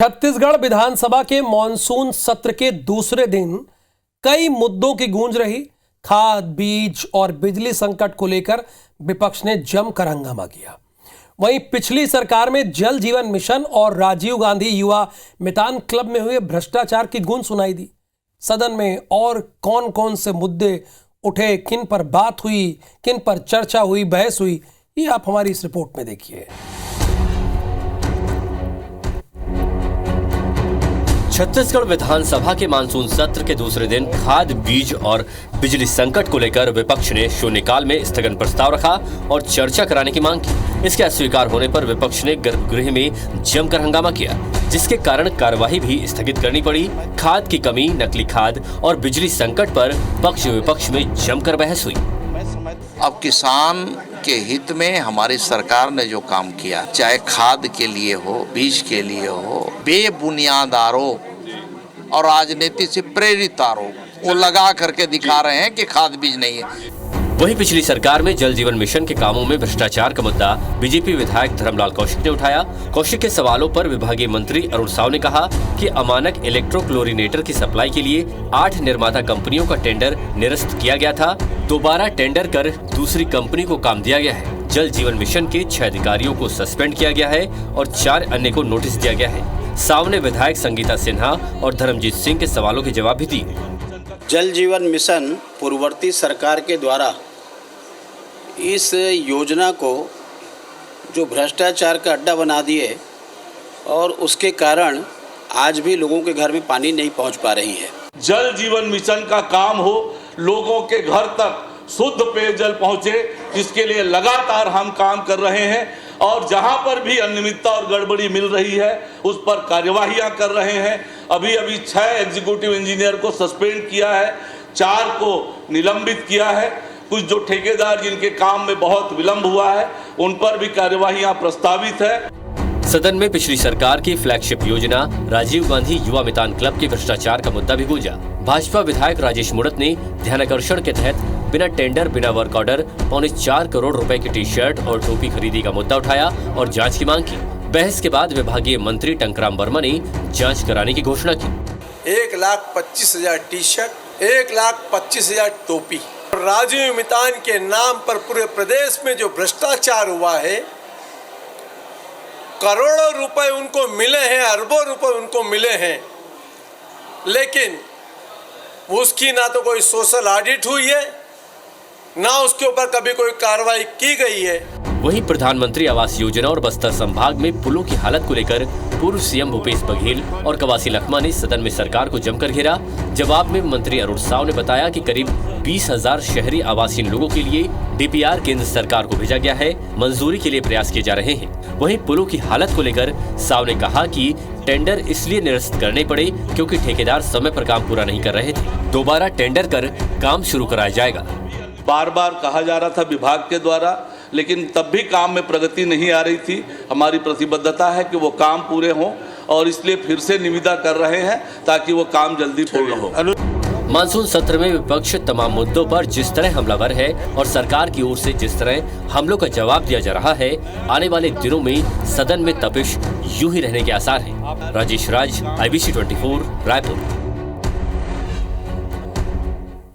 छत्तीसगढ़ विधानसभा के मॉनसून सत्र के दूसरे दिन कई मुद्दों की गूंज रही। खाद, बीज और बिजली संकट को लेकर विपक्ष ने जमकर हंगामा किया। वहीं पिछली सरकार में जल जीवन मिशन और राजीव गांधी युवा मितान क्लब में हुए भ्रष्टाचार की गूंज सुनाई दी। सदन में और कौन कौन से मुद्दे उठे, किन पर बात हुई, किन पर चर्चा हुई, बहस हुई, ये आप हमारी इस रिपोर्ट में देखिए। छत्तीसगढ़ विधानसभा के मानसून सत्र के दूसरे दिन खाद, बीज और बिजली संकट को लेकर विपक्ष ने शून्यकाल में स्थगन प्रस्ताव रखा और चर्चा कराने की मांग की। इसके अस्वीकार होने पर विपक्ष ने गर्भगृह में जमकर हंगामा किया, जिसके कारण कार्यवाही भी स्थगित करनी पड़ी। खाद की कमी, नकली खाद और बिजली संकट पर पक्ष विपक्ष में जमकर बहस हुई। अब किसान के हित में हमारी सरकार ने जो काम किया, चाहे खाद के लिए हो, बीज के लिए हो, बेबुनियाद आरोप और राजनीति से प्रेरित आरोप वो लगा करके दिखा रहे हैं कि खाद बीज नहीं है। वहीं पिछली सरकार में जल जीवन मिशन के कामों में भ्रष्टाचार का मुद्दा बीजेपी विधायक धर्मलाल कौशिक ने उठाया। कौशिक के सवालों पर विभागीय मंत्री अरुण साव ने कहा कि अमानक इलेक्ट्रोक्लोरिनेटर की सप्लाई के लिए 8 निर्माता कंपनियों का टेंडर निरस्त किया गया था। दोबारा टेंडर कर दूसरी कंपनी को काम दिया गया है। जल जीवन मिशन के 6 अधिकारियों को सस्पेंड किया गया है और 4 अन्य को नोटिस दिया गया है। साव ने विधायक संगीता सिन्हा और धर्मजीत सिंह के सवालों के जवाब भी दिए। जल जीवन मिशन पूर्ववर्ती सरकार के द्वारा इस योजना को जो भ्रष्टाचार का अड्डा बना दिए और उसके कारण आज भी लोगों के घर में पानी नहीं पहुंच पा रही है। जल जीवन मिशन का काम हो, लोगों के घर तक शुद्ध पेयजल पहुंचे, जिसके लिए लगातार हम काम कर रहे हैं और जहां पर भी अनियमितता और गड़बड़ी मिल रही है उस पर कार्यवाहियां कर रहे हैं। अभी 6 एग्जीक्यूटिव इंजीनियर को सस्पेंड किया है, 4 को निलंबित किया है। कुछ जो ठेकेदार जिनके काम में बहुत विलंब हुआ है उन पर भी कार्यवाहियां प्रस्तावित है। सदन में पिछली सरकार की फ्लैगशिप योजना राजीव गांधी युवा मितान क्लब के भ्रष्टाचार का मुद्दा भी गूंजा। भाजपा विधायक राजेश मुड़त ने ध्यानाकर्षण के तहत बिना टेंडर, बिना वर्क ऑर्डर 4.25 करोड़ रुपए की टी-शर्ट और टोपी खरीदी का मुद्दा उठाया और जांच की मांग की। बहस के बाद विभागीय मंत्री टंकराम वर्मा ने जांच कराने की घोषणा की। 1,25,000 टी-शर्ट, 1,25,000 टोपी, राजीव मितान के नाम पर पूरे प्रदेश में जो भ्रष्टाचार हुआ है, करोड़ों रुपए उनको मिले हैं, अरबों रुपए उनको मिले हैं, लेकिन उसकी ना तो कोई सोशल ऑडिट हुई है, ना उसके ऊपर कभी कोई कार्रवाई की गई है। वहीं प्रधानमंत्री आवास योजना और बस्तर संभाग में पुलों की हालत को लेकर पूर्व सीएम भूपेश बघेल और कवासी लखमा ने सदन में सरकार को जमकर घेरा। जवाब में मंत्री अरुण साव ने बताया कि करीब 20,000 शहरी आवासीन लोगों के लिए डीपीआर केंद्र सरकार को भेजा गया है, मंजूरी के लिए प्रयास किए जा रहे हैं। वहीं पुलों की हालत को लेकर साव ने कहा कि टेंडर इसलिए निरस्त करने पड़े क्योंकि ठेकेदार समय पर काम पूरा नहीं कर रहे थे। दोबारा टेंडर कर काम शुरू कराया जाएगा। बार बार कहा जा रहा था विभाग के द्वारा, लेकिन तब भी काम में प्रगति नहीं आ रही थी। हमारी प्रतिबद्धता है कि वो काम पूरे हों और इसलिए फिर से निविदा कर रहे हैं ताकि वो काम जल्दी पूर्ण हो। मानसून सत्र में विपक्ष तमाम मुद्दों पर जिस तरह हमलावर है और सरकार की ओर से जिस तरह हमलों का जवाब दिया जा रहा है, आने वाले दिनों में सदन में तपिश यूं ही रहने के आसार हैं। राजेश राज, IBC 24, रायपुर।